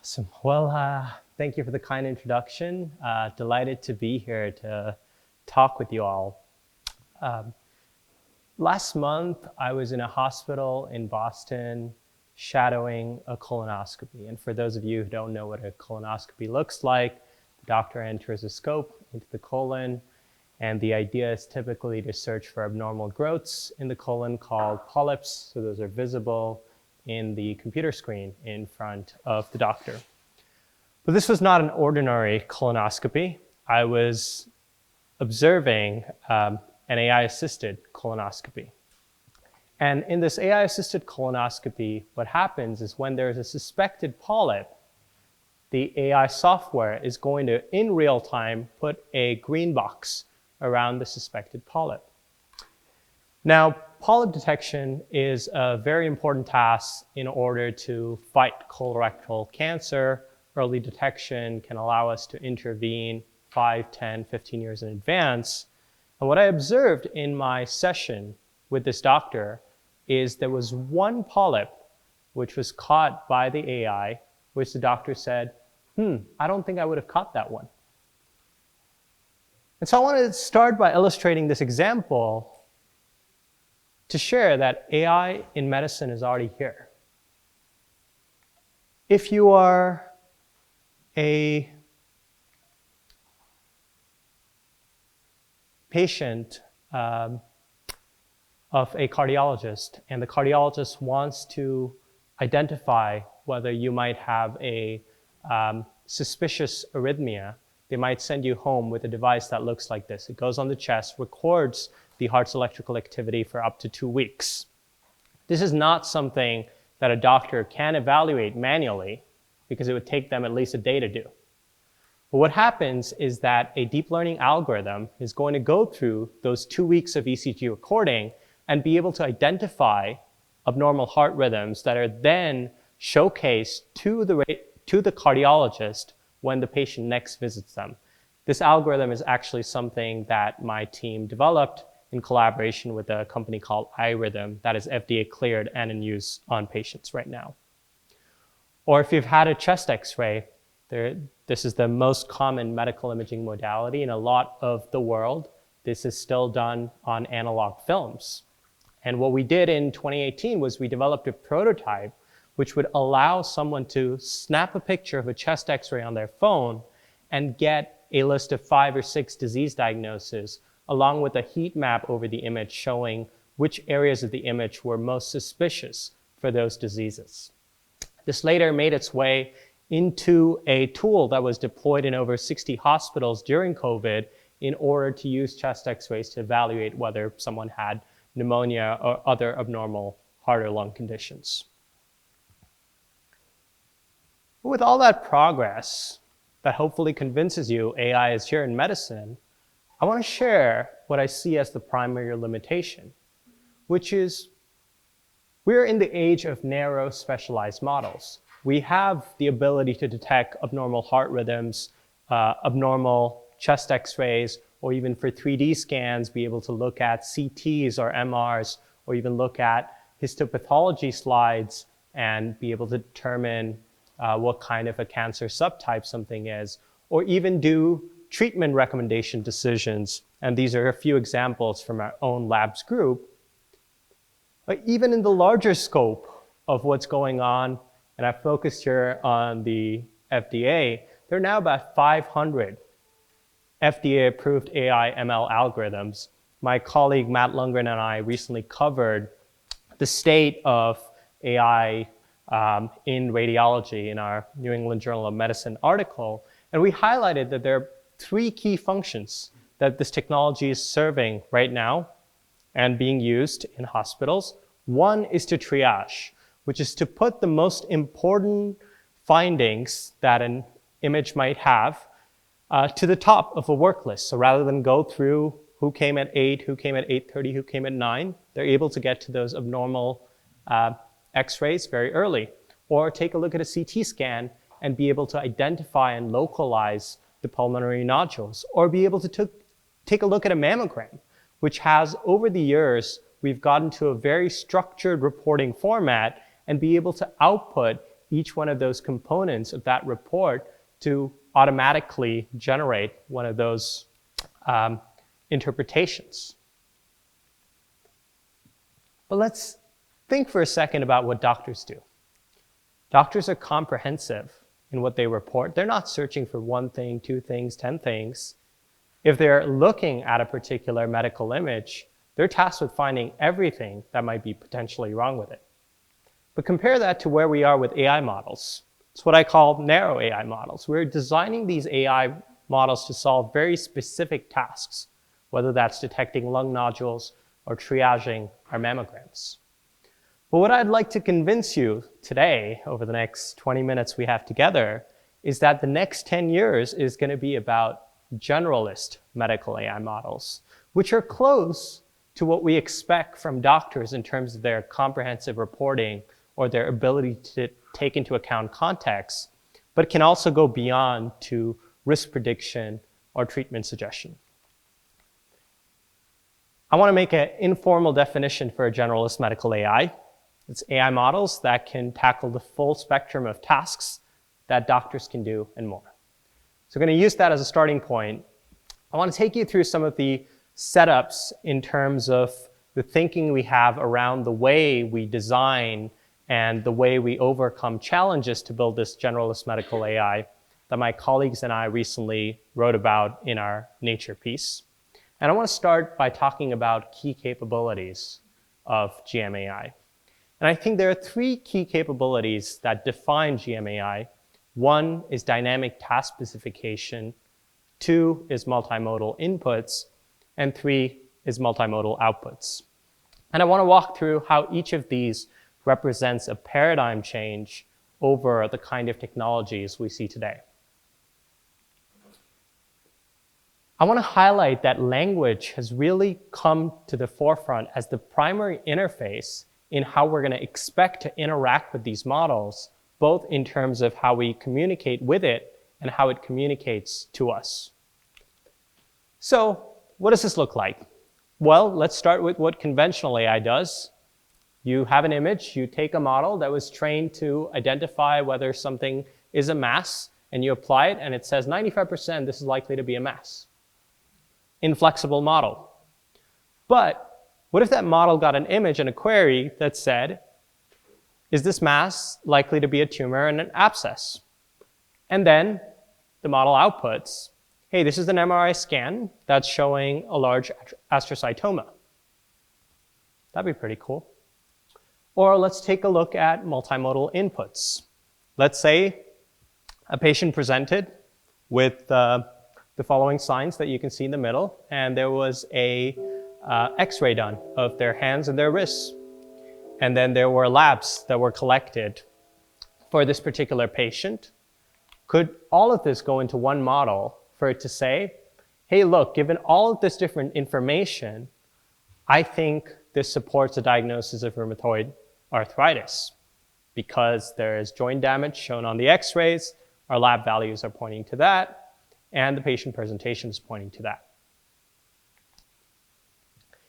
Awesome. Well, thank you for the kind introduction. Delighted to be here to talk with you all. Last month, I was in a hospital in Boston shadowing a colonoscopy. And for those of you who don't know what a colonoscopy looks like, the doctor enters a scope into the colon, and the idea is typically to search for abnormal growths in the colon called polyps. So those are visible in the computer screen in front of the doctor. But this was not an ordinary colonoscopy. I was observing an AI-assisted colonoscopy. And in this AI-assisted colonoscopy, what happens is when there's a suspected polyp, the AI software is going to, in real time, put a green box around the suspected polyp. Now, polyp detection is a very important task in order to fight colorectal cancer. Early detection can allow us to intervene 5, 10, 15 years in advance. And what I observed in my session with this doctor is there was one polyp which was caught by the AI, which the doctor said, I don't think I would have caught that one. And so I wanted to start by illustrating this example to share that AI in medicine is already here. If you are a patient of a cardiologist, and the cardiologist wants to identify whether you might have a suspicious arrhythmia, they might send you home with a device that looks like this. It goes on the chest, records the heart's electrical activity for up to 2 weeks. This is not something that a doctor can evaluate manually because it would take them at least a day to do. But what happens is that a deep learning algorithm is going to go through those 2 weeks of ECG recording and be able to identify abnormal heart rhythms that are then showcased to the cardiologist when the patient next visits them. This algorithm is actually something that my team developed in collaboration with a company called iRhythm that is FDA cleared and in use on patients right now. Or if you've had a chest x-ray, this is the most common medical imaging modality in a lot of the world. This is still done on analog films. And what we did in 2018 was we developed a prototype which would allow someone to snap a picture of a chest x-ray on their phone and get a list of 5 or 6 disease diagnoses, along with a heat map over the image showing which areas of the image were most suspicious for those diseases. This later made its way into a tool that was deployed in over 60 hospitals during COVID in order to use chest x-rays to evaluate whether someone had pneumonia or other abnormal heart or lung conditions. With all that progress that hopefully convinces you AI is here in medicine, I want to share what I see as the primary limitation, which is we're in the age of narrow specialized models. We have the ability to detect abnormal heart rhythms, abnormal chest x-rays, or even for 3D scans, be able to look at CTs or MRs, or even look at histopathology slides and be able to determine what kind of a cancer subtype something is, or even do treatment recommendation decisions. And these are a few examples from our own labs group. But even in the larger scope of what's going on, and I focused here on the FDA, there are now about 500 FDA-approved AI ML algorithms. My colleague Matt Lundgren and I recently covered the state of AI in radiology in our New England Journal of Medicine article, and we highlighted that there are 3 key functions that this technology is serving right now and being used in hospitals. One is to triage, which is to put the most important findings that an image might have to the top of a work list. So rather than go through who came at 8, who came at 8:30, who came at 9, they're able to get to those abnormal x-rays very early. Or take a look at a CT scan and be able to identify and localize the pulmonary nodules. Or be able to take a look at a mammogram, which has, over the years, we've gotten to a very structured reporting format and be able to output each one of those components of that report to automatically generate one of those interpretations. But let's think for a second about what doctors do. Doctors are comprehensive in what they report. They're not searching for one thing, two things, 10 things. If they're looking at a particular medical image, they're tasked with finding everything that might be potentially wrong with it. But compare that to where we are with AI models. It's what I call narrow AI models. We're designing these AI models to solve very specific tasks, whether that's detecting lung nodules or triaging our mammograms. But what I'd like to convince you today, over the next 20 minutes we have together, is that the next 10 years is going to be about generalist medical AI models, which are close to what we expect from doctors in terms of their comprehensive reporting or their ability to take into account context, but can also go beyond to risk prediction or treatment suggestion. I want to make an informal definition for a generalist medical AI. It's AI models that can tackle the full spectrum of tasks that doctors can do and more. So I'm going to use that as a starting point. I want to take you through some of the setups in terms of the thinking we have around the way we design and the way we overcome challenges to build this generalist medical AI that my colleagues and I recently wrote about in our Nature piece. And I want to start by talking about key capabilities of GMAI. And I think there are three key capabilities that define GMAI. One is dynamic task specification, two is multimodal inputs, and three is multimodal outputs. And I want to walk through how each of these represents a paradigm change over the kind of technologies we see today. I want to highlight that language has really come to the forefront as the primary interface in how we're going to expect to interact with these models, both in terms of how we communicate with it and how it communicates to us. So what does this look like? Well, let's start with what conventional AI does. You have an image, you take a model that was trained to identify whether something is a mass, and you apply it, and it says 95% this is likely to be a mass. Inflexible model. But what if that model got an image and a query that said, is this mass likely to be a tumor and an abscess? And then the model outputs, hey, this is an MRI scan that's showing a large astrocytoma. That'd be pretty cool. Or let's take a look at multimodal inputs. Let's say a patient presented with the following signs that you can see in the middle, and there was a X-ray done of their hands and their wrists. And then there were labs that were collected for this particular patient. Could all of this go into one model for it to say, hey, look, given all of this different information, I think this supports a diagnosis of rheumatoid arthritis because there is joint damage shown on the X-rays, our lab values are pointing to that, and the patient presentation is pointing to that.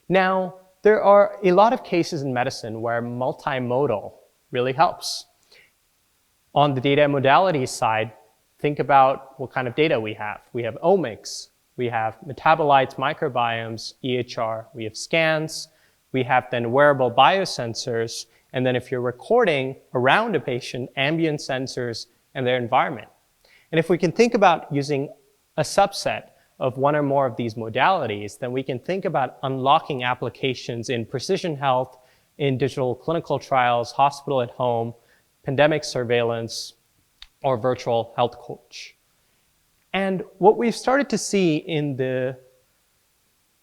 Now, there are a lot of cases in medicine where multimodal really helps. On the data modality side, think about what kind of data we have. We have omics, we have metabolites, microbiomes, EHR, we have scans, we have then wearable biosensors, and then if you're recording around a patient, ambient sensors and their environment. And if we can think about using a subset of one or more of these modalities, then we can think about unlocking applications in precision health, in digital clinical trials, hospital at home, pandemic surveillance, or virtual health coach. And what we've started to see in the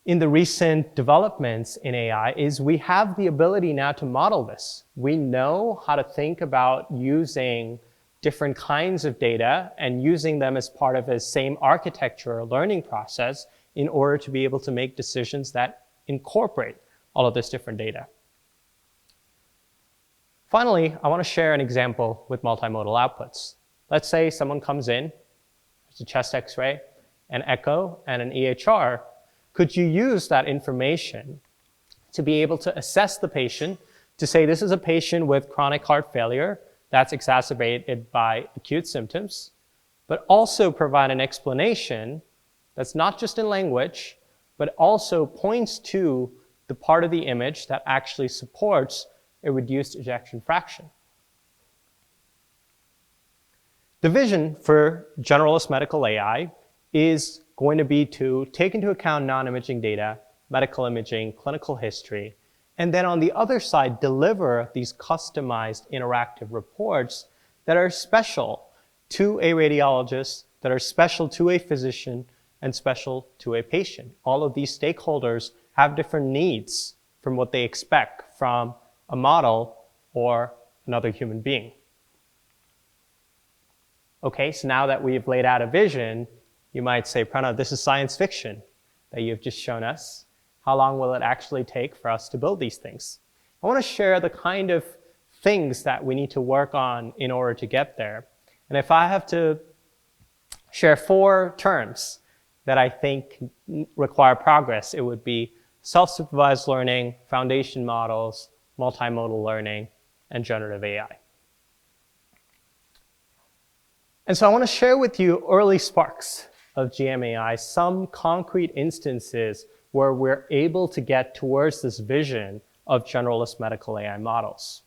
recent developments in AI is we have the ability now to model this. We know how to think about using different kinds of data and using them as part of a same architecture or learning process in order to be able to make decisions that incorporate all of this different data. Finally, I want to share an example with multimodal outputs. Let's say someone comes in, there's a chest X-ray, an echo, and an EHR. Could you use that information to be able to assess the patient, to say this is a patient with chronic heart failure that's exacerbated by acute symptoms, but also provide an explanation that's not just in language, but also points to the part of the image that actually supports a reduced ejection fraction. The vision for Generalist Medical AI is going to be to take into account non-imaging data, medical imaging, clinical history, and then on the other side, deliver these customized interactive reports that are special to a radiologist, that are special to a physician, and special to a patient. All of these stakeholders have different needs from what they expect from a model or another human being. Okay, so now that we've laid out a vision, you might say, Pranav, this is science fiction that you've just shown us. How long will it actually take for us to build these things? I want to share the kind of things that we need to work on in order to get there. And if I have to share 4 terms that I think require progress, it would be self-supervised learning, foundation models, multimodal learning, and generative AI. And so I want to share with you early sparks of GMAI, some concrete instances where we're able to get towards this vision of generalist medical AI models.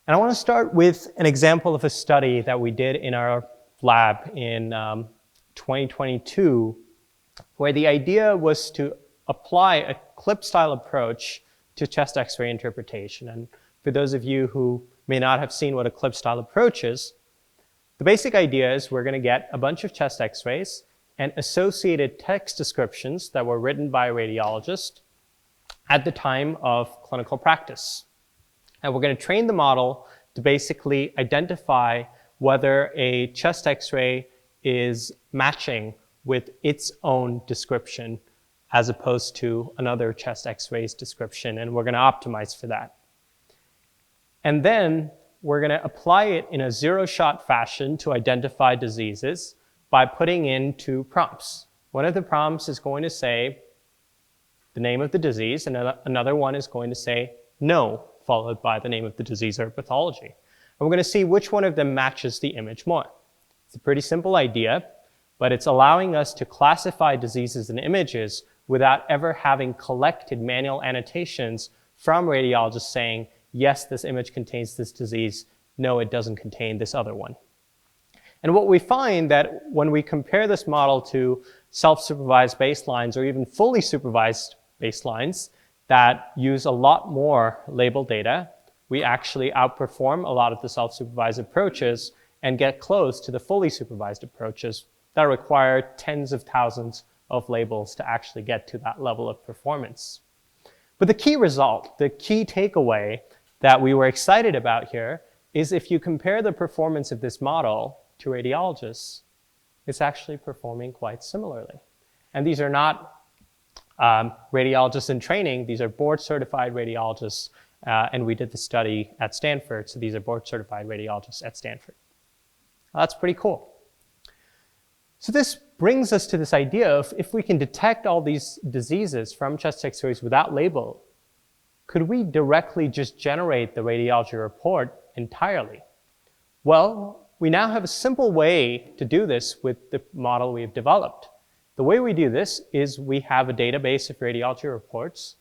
And I want to start with an example of a study that we did in our lab in 2022, where the idea was to apply a Clipstyle approach to chest X-ray interpretation. And for those of you who may not have seen what a Clipstyle approach is, the basic idea is we're going to get a bunch of chest X-rays and associated text descriptions that were written by a radiologist at the time of clinical practice. And we're going to train the model to basically identify whether a chest X-ray is matching with its own description as opposed to another chest X-ray's description, and we're going to optimize for that. And then we're going to apply it in a zero-shot fashion to identify diseases by putting in 2 prompts. One of the prompts is going to say the name of the disease, and another one is going to say no, followed by the name of the disease or pathology. And we're going to see which one of them matches the image more. It's a pretty simple idea, but it's allowing us to classify diseases and images without ever having collected manual annotations from radiologists saying, yes, this image contains this disease, no, it doesn't contain this other one. And what we find that when we compare this model to self-supervised baselines or even fully supervised baselines that use a lot more label data, we actually outperform a lot of the self-supervised approaches and get close to the fully supervised approaches that require tens of thousands of labels to actually get to that level of performance. But the key result, the key takeaway that we were excited about here is if you compare the performance of this model to radiologists, it's actually performing quite similarly. And these are not radiologists in training, these are board-certified radiologists, and we did the study at Stanford, so these are board-certified radiologists at Stanford. That's pretty cool. So this brings us to this idea of if we can detect all these diseases from chest X-rays without label, could we directly just generate the radiology report entirely? Well, we now have a simple way to do this with the model we've developed. The way we do this is we have a database of radiology reports,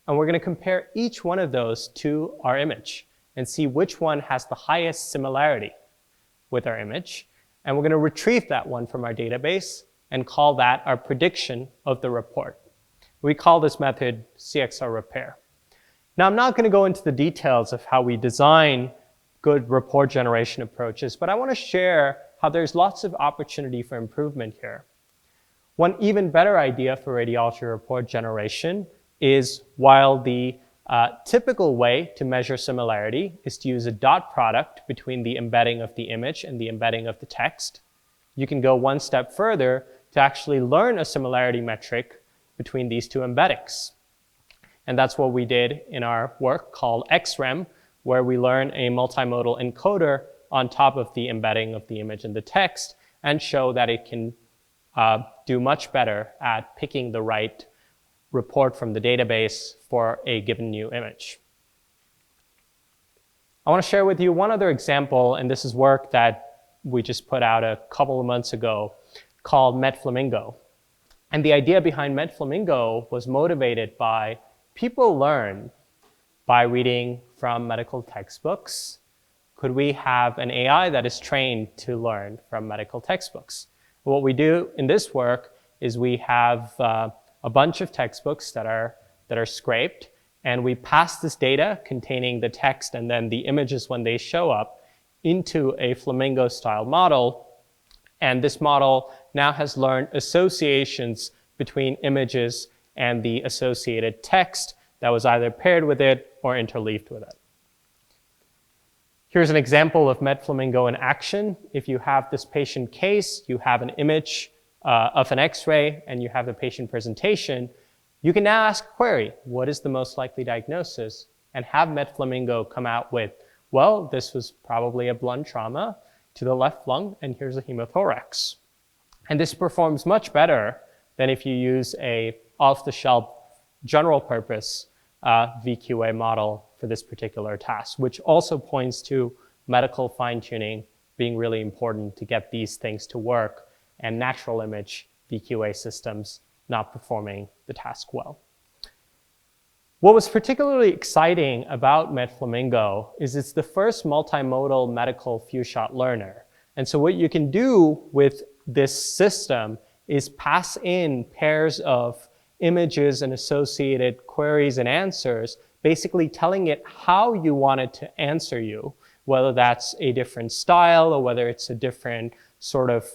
and we're going to compare each one of those to our image and see which one has the highest similarity with our image. And we're going to retrieve that one from our database and call that our prediction of the report. We call this method CXR repair. Now, I'm not going to go into the details of how we design good report generation approaches, but I want to share how there's lots of opportunity for improvement here. One even better idea for radiology report generation is while the typical way to measure similarity is to use a dot product between the embedding of the image and the embedding of the text, you can go one step further to actually learn a similarity metric between these 2 embeddings. And that's what we did in our work called XREM, where we learn a multimodal encoder on top of the embedding of the image and the text and show that it can do much better at picking the right report from the database for a given new image. I want to share with you one other example, and this is work that we just put out a couple of months ago called MedFlamingo. And the idea behind MedFlamingo was motivated by people learn by reading from medical textbooks. Could we have an AI that is trained to learn from medical textbooks? What we do in this work is we have a bunch of textbooks that are scraped, and we pass this data containing the text and then the images when they show up into a Flamingo-style model. And this model now has learned associations between images and the associated text that was either paired with it or interleaved with it. Here's an example of MedFlamingo in action. If you have this patient case, you have an image of an X-ray, and you have the patient presentation, you can now ask a query, what is the most likely diagnosis? And have MedFlamingo come out with, well, this was probably a blunt trauma to the left lung, and here's a hemothorax. And this performs much better than if you use a off-the-shelf general purpose VQA model for this particular task, which also points to medical fine-tuning being really important to get these things to work, and natural image VQA systems not performing the task well. What was particularly exciting about MedFlamingo is it's the first multimodal medical few-shot learner. And so what you can do with this system is pass in pairs of images and associated queries and answers, basically telling it how you want it to answer you, whether that's a different style or whether it's a different sort of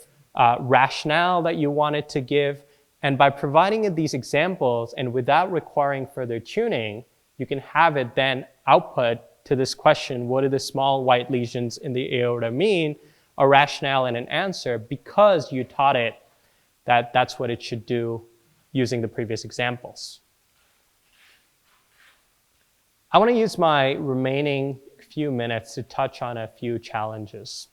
rationale that you want it to give. And by providing it these examples and without requiring further tuning, you can have it then output to this question, what do the small white lesions in the aorta mean? A rationale and an answer, because you taught it that that's what it should do using the previous examples. I want to use my remaining few minutes to touch on a few challenges.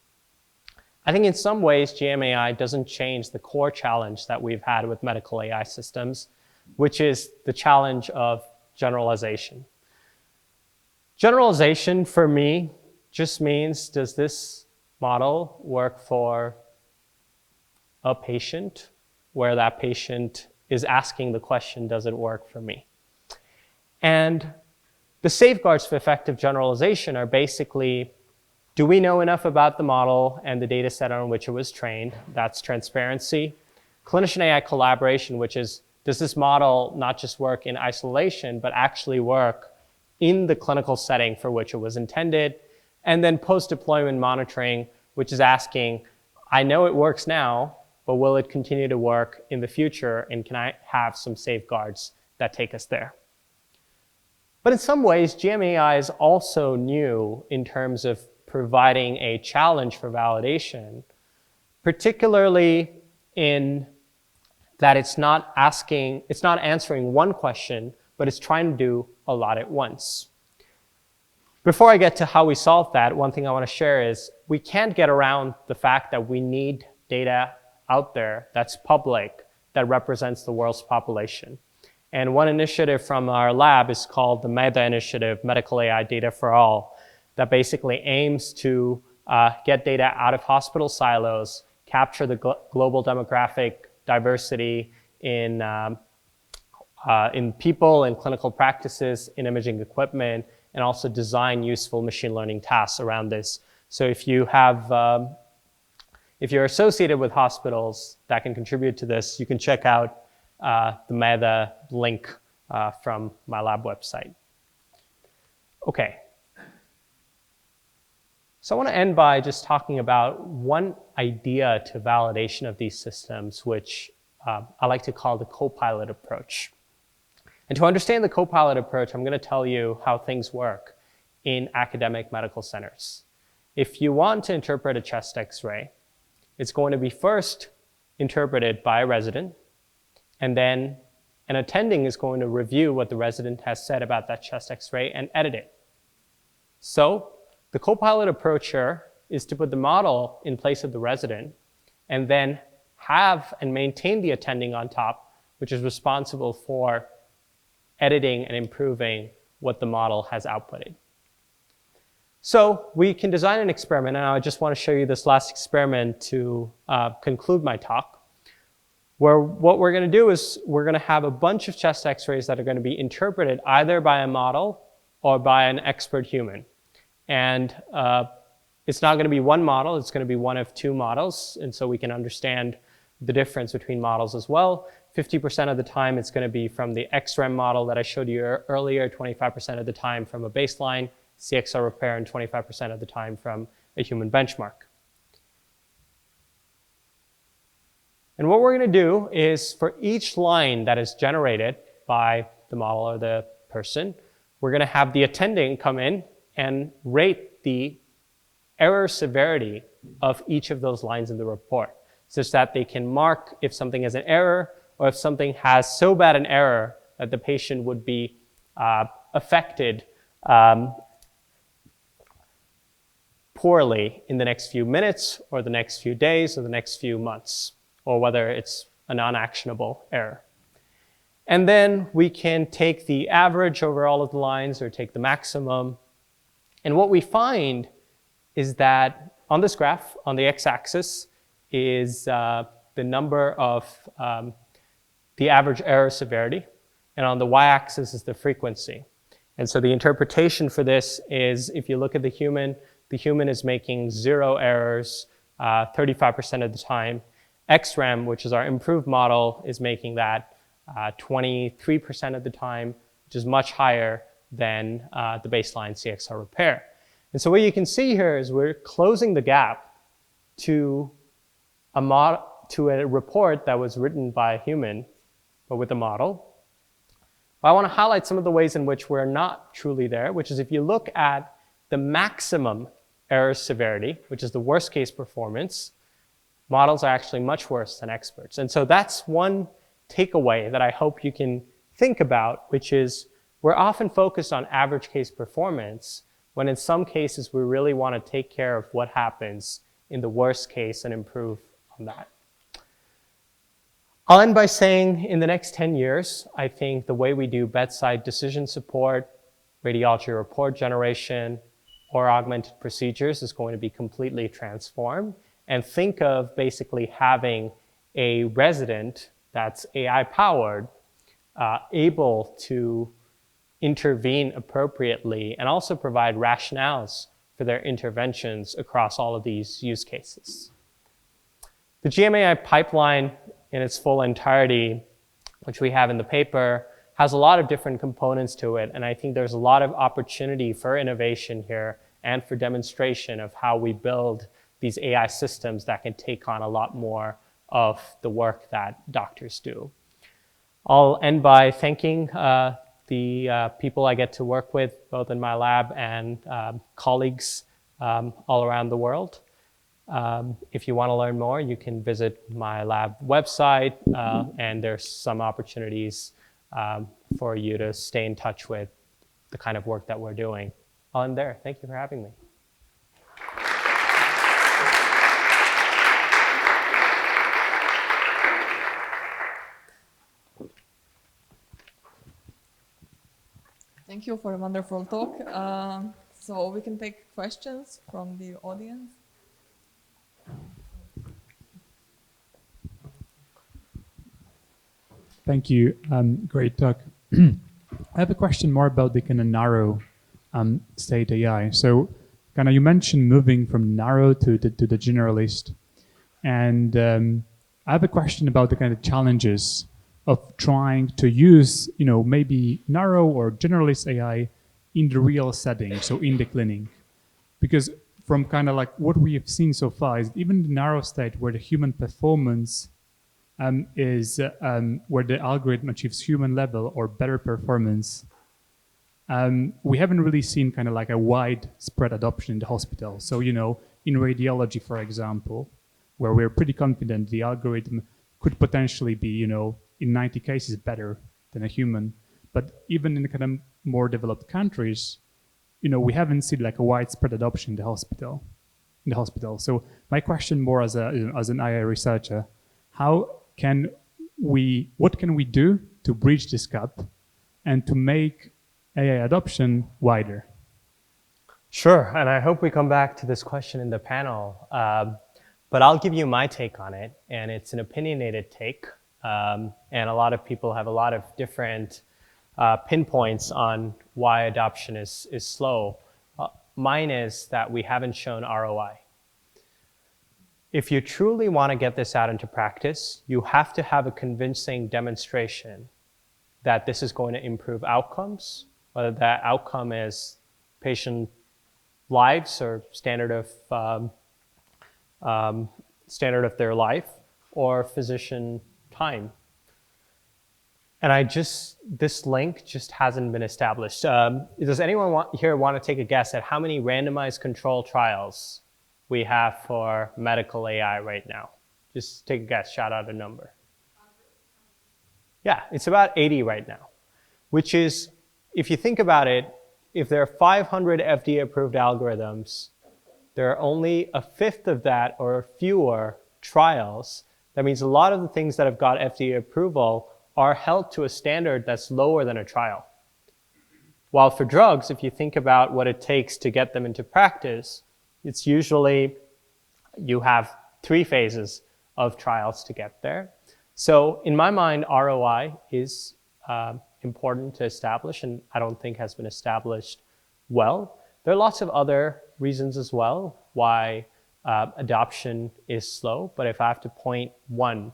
I think in some ways, GMAI doesn't change the core challenge that we've had with medical AI systems, which is the challenge of generalization. Generalization for me just means, does this model work for a patient where that patient is asking the question, does it work for me? And the safeguards for effective generalization are basically, do we know enough about the model and the data set on which it was trained? That's transparency. Clinician AI collaboration, which is, does this model not just work in isolation, but actually work in the clinical setting for which it was intended? And then post-deployment monitoring, which is asking, I know it works now, but will it continue to work in the future? And can I have some safeguards that take us there? But in some ways, GMAI is also new in terms of providing a challenge for validation, particularly in that it's not answering one question, but it's trying to do a lot at once. Before I get to how we solve that, one thing I want to share is we can't get around the fact that we need data out there that's public, that represents the world's population. And one initiative from our lab is called the MEDA initiative, Medical AI Data for All, that basically aims to get data out of hospital silos, capture the global demographic diversity in people and clinical practices, in imaging equipment, and also design useful machine learning tasks around this. So if you have, if you're associated with hospitals that can contribute to this, you can check out the MEDA link from my lab website. Okay. So I want to end by just talking about one idea to validation of these systems, which I like to call the Copilot approach. And to understand the Copilot approach, I'm going to tell you how things work in academic medical centers. If you want to interpret a chest X-ray, it's going to be first interpreted by a resident, and then an attending is going to review what the resident has said about that chest X-ray and edit it. So the Copilot approach here is to put the model in place of the resident and then have and maintain the attending on top, which is responsible for editing and improving what the model has outputted. So we can design an experiment, and I just want to show you this last experiment to conclude my talk, where what we're going to do is we're going to have a bunch of chest x-rays that are going to be interpreted either by a model or by an expert human. And it's not going to be one model, it's going to be one of two models, and so we can understand the difference between models as well. 50% of the time it's going to be from the XREM model that I showed you earlier, 25% of the time from a baseline CXR repair, and 25% of the time from a human benchmark. And what we're going to do is for each line that is generated by the model or the person, we're going to have the attending come in and rate the error severity of each of those lines in the report, such that they can mark if something is an error or if something has so bad an error that the patient would be affected poorly in the next few minutes or the next few days or the next few months, or whether it's a non-actionable error. And then we can take the average over all of the lines or take the maximum. And what we find is that on this graph, on the x-axis, is the number of the average error severity, and on the y-axis is the frequency. And so the interpretation for this is, if you look at the human is making 0 errors 35% of the time. XREM, which is our improved model, is making that 23% of the time, which is much higher than the baseline CXR repair. And so what you can see here is we're closing the gap to a report that was written by a human, but with a model. But I want to highlight some of the ways in which we're not truly there, which is if you look at the maximum error severity, which is the worst case performance, models are actually much worse than experts. And so that's one takeaway that I hope you can think about, which is we're often focused on average case performance, when in some cases we really want to take care of what happens in the worst case and improve on that. I'll end by saying in the next 10 years, I think the way we do bedside decision support, radiology report generation, or augmented procedures is going to be completely transformed. And think of basically having a resident that's AI-powered, able to intervene appropriately and also provide rationales for their interventions across all of these use cases. The GMAI pipeline in its full entirety, which we have in the paper, has a lot of different components to it, and I think there's a lot of opportunity for innovation here and for demonstration of how we build these AI systems that can take on a lot more of the work that doctors do. I'll end by thanking the people I get to work with, both in my lab and colleagues all around the world. If you want to learn more, you can visit my lab website, and there's some opportunities for you to stay in touch with the kind of work that we're doing. I'll end there. Thank you for having me. Thank you for a wonderful talk. So we can take questions from the audience. Thank you. Great talk. I have a question more about the kind of narrow state AI. So kind of you mentioned moving from narrow to the generalist. And I have a question about the kind of challenges of trying to use, maybe narrow or generalist AI in the real setting, so in the clinic. Because from kind of like what we have seen so far is even the narrow state where the human performance is where the algorithm achieves human level or better performance, we haven't really seen kind of like a widespread adoption in the hospital. So, in radiology, for example, where we're pretty confident the algorithm could potentially be, in 90 cases better than a human. But even in the kind of more developed countries, we haven't seen like a widespread adoption in the hospital. So my question more as an AI researcher, what can we do to bridge this gap and to make AI adoption wider? Sure, and I hope we come back to this question in the panel. But I'll give you my take on it, and it's an opinionated take. And a lot of people have a lot of different pinpoints on why adoption is slow. Mine is that we haven't shown ROI. If you truly want to get this out into practice, you have to have a convincing demonstration that this is going to improve outcomes, whether that outcome is patient lives or standard of their life or physician time. And this link just hasn't been established. Does anyone here want to take a guess at how many randomized control trials we have for medical AI right now? Just take a guess, shout out a number. Yeah, it's about 80 right now, which is, if you think about it, if there are 500 FDA-approved algorithms, there are only a fifth of that or fewer trials. That means a lot of the things that have got FDA approval are held to a standard that's lower than a trial. While for drugs, if you think about what it takes to get them into practice, it's usually you have 3 phases of trials to get there. So in my mind, ROI is important to establish, and I don't think has been established well. There are lots of other reasons as well why adoption is slow, but if I have to point one,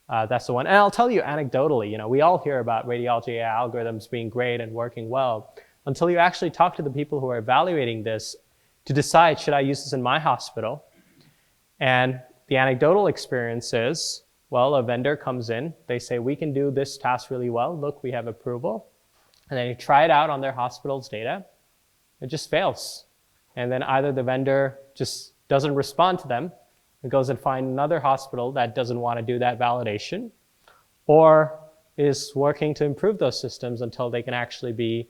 that's the one. And I'll tell you anecdotally, we all hear about radiology AI algorithms being great and working well until you actually talk to the people who are evaluating this to decide, should I use this in my hospital? And the anecdotal experience is, well, a vendor comes in, they say, we can do this task really well. Look, we have approval. And then you try it out on their hospital's data. It just fails. And then either the vendor just doesn't respond to them and goes and finds another hospital that doesn't want to do that validation, or is working to improve those systems until they can actually be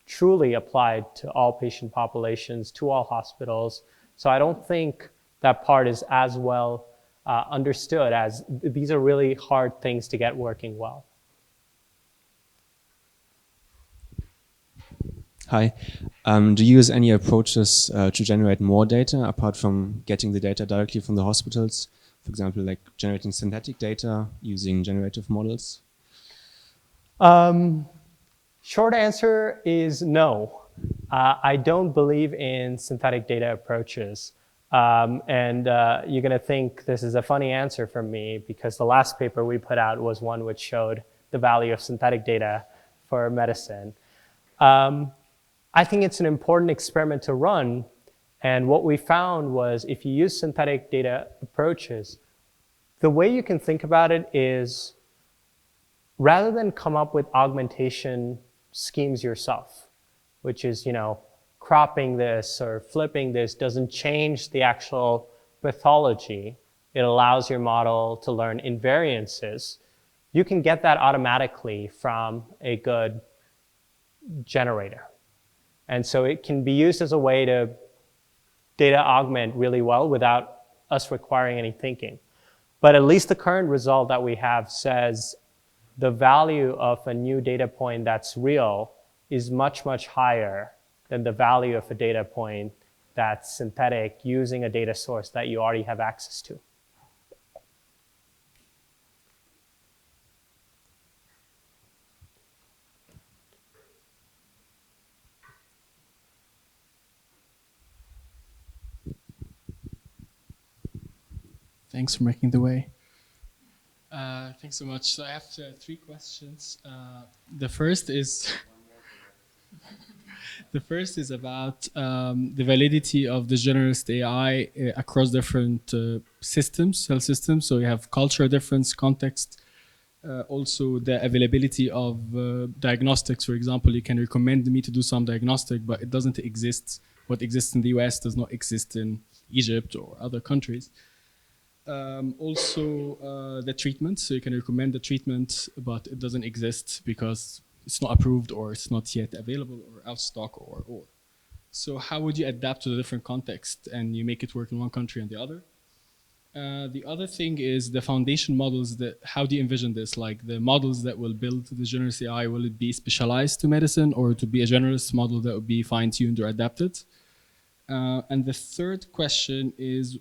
truly applied to all patient populations, to all hospitals. So I don't think that part is as well understood, as these are really hard things to get working well. Hi. Do you use any approaches to generate more data apart from getting the data directly from the hospitals? For example, like generating synthetic data using generative models? Short answer is no. I don't believe in synthetic data approaches. And you're going to think this is a funny answer from me, because the last paper we put out was one which showed the value of synthetic data for medicine. I think it's an important experiment to run. And what we found was, if you use synthetic data approaches, the way you can think about it is, rather than come up with augmentation schemes yourself, which is, cropping this or flipping this doesn't change the actual pathology. It allows your model to learn invariances. You can get that automatically from a good generator. And so it can be used as a way to data augment really well without us requiring any thinking. But at least the current result that we have says the value of a new data point that's real is much, much higher than the value of a data point that's synthetic using a data source that you already have access to. Thanks for making the way. Thanks so much. So I have 3 questions. The first is about the validity of the generalist AI across different systems, health systems. So you have cultural difference, context, also the availability of diagnostics. For example, you can recommend me to do some diagnostic, but it doesn't exist. What exists in the US does not exist in Egypt or other countries. Also the treatment, so you can recommend the treatment, but it doesn't exist because it's not approved or it's not yet available or out of stock or. So how would you adapt to the different context and you make it work in one country and the other? The other thing is the foundation models. How do you envision this? Like the models that will build the generalist AI, will it be specialized to medicine or to be a generalist model that would be fine-tuned or adapted? And the third question is,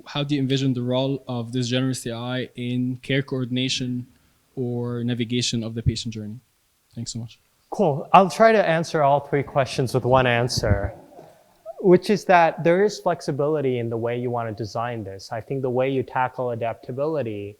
how do you envision the role of this generalist AI in care coordination or navigation of the patient journey? Thanks so much. Cool. I'll try to answer all three questions with one answer, which is that there is flexibility in the way you want to design this. I think the way you tackle adaptability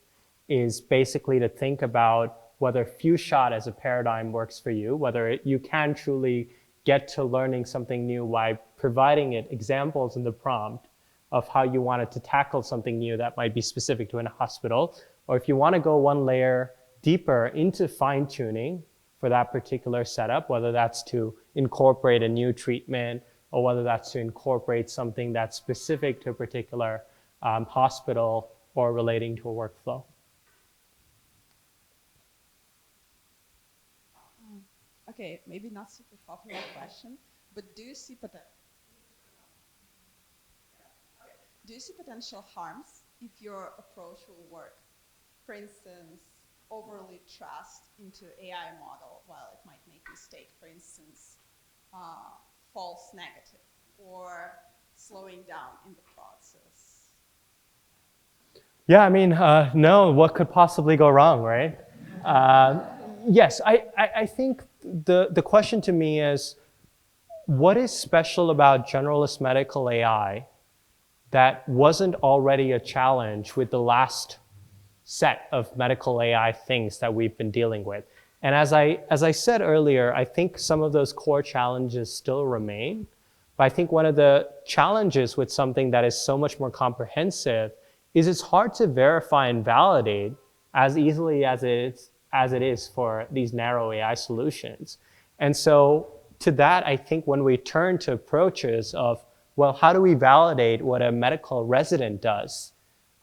is basically to think about whether few shot as a paradigm works for you, whether you can truly get to learning something new by providing it examples in the prompt of how you wanted to tackle something new that might be specific to a hospital, or if you want to go one layer deeper into fine-tuning for that particular setup, whether that's to incorporate a new treatment or whether that's to incorporate something that's specific to a particular hospital or relating to a workflow. Okay, maybe not super popular question, but do you see potential harms if your approach will work? For instance, overly trust into AI model while it might make mistake, for instance, false negative, or slowing down in the process? Yeah, I mean, no, what could possibly go wrong, right? Yes, I think the question to me is, what is special about generalist medical AI that wasn't already a challenge with the last set of medical AI things that we've been dealing with? And as I said earlier, I think some of those core challenges still remain. But I think one of the challenges with something that is so much more comprehensive is it's hard to verify and validate as easily as it is for these narrow AI solutions. And so to that, I think when we turn to approaches of, well, how do we validate what a medical resident does?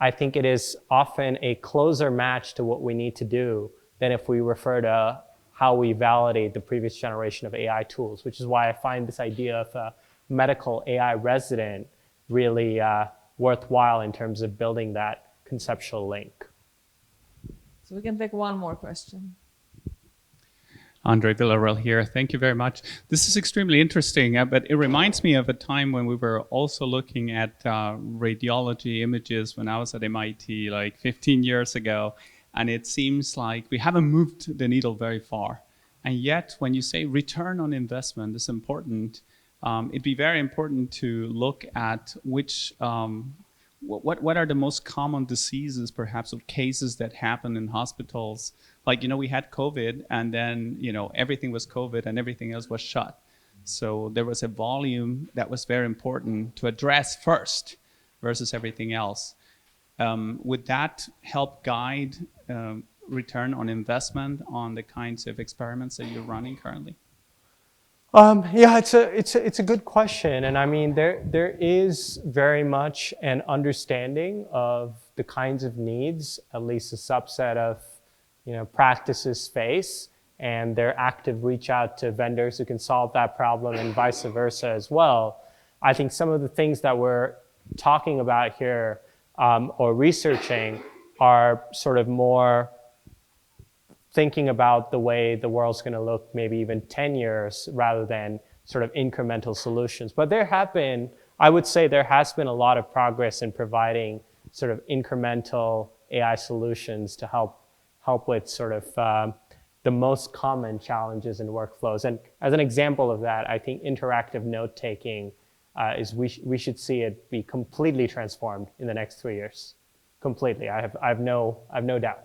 I think it is often a closer match to what we need to do than if we refer to how we validate the previous generation of AI tools, which is why I find this idea of a medical AI resident really worthwhile in terms of building that conceptual link. So we can take one more question. Andre Villarreal here. Thank you very much. This is extremely interesting, but it reminds me of a time when we were also looking at radiology images when I was at MIT like 15 years ago. And it seems like we haven't moved the needle very far. And yet, when you say return on investment is important, it'd be very important to look at which what are the most common diseases, perhaps, of cases that happen in hospitals. Like, we had COVID, and then, everything was COVID and everything else was shut. So there was a volume that was very important to address first versus everything else. Would that help guide return on investment on the kinds of experiments that you're running currently? Yeah, it's a good question, and I mean there is very much an understanding of the kinds of needs at least a subset of practices face, and their active reach out to vendors who can solve that problem and vice versa as well. I think some of the things that we're talking about here or researching are sort of more thinking about the way the world's going to look maybe even 10 years rather than sort of incremental solutions. But I would say there has been a lot of progress in providing sort of incremental AI solutions to help with sort of the most common challenges in workflows. And as an example of that, I think interactive note-taking we should see it be completely transformed in the next 3 years. Completely, I have no doubt.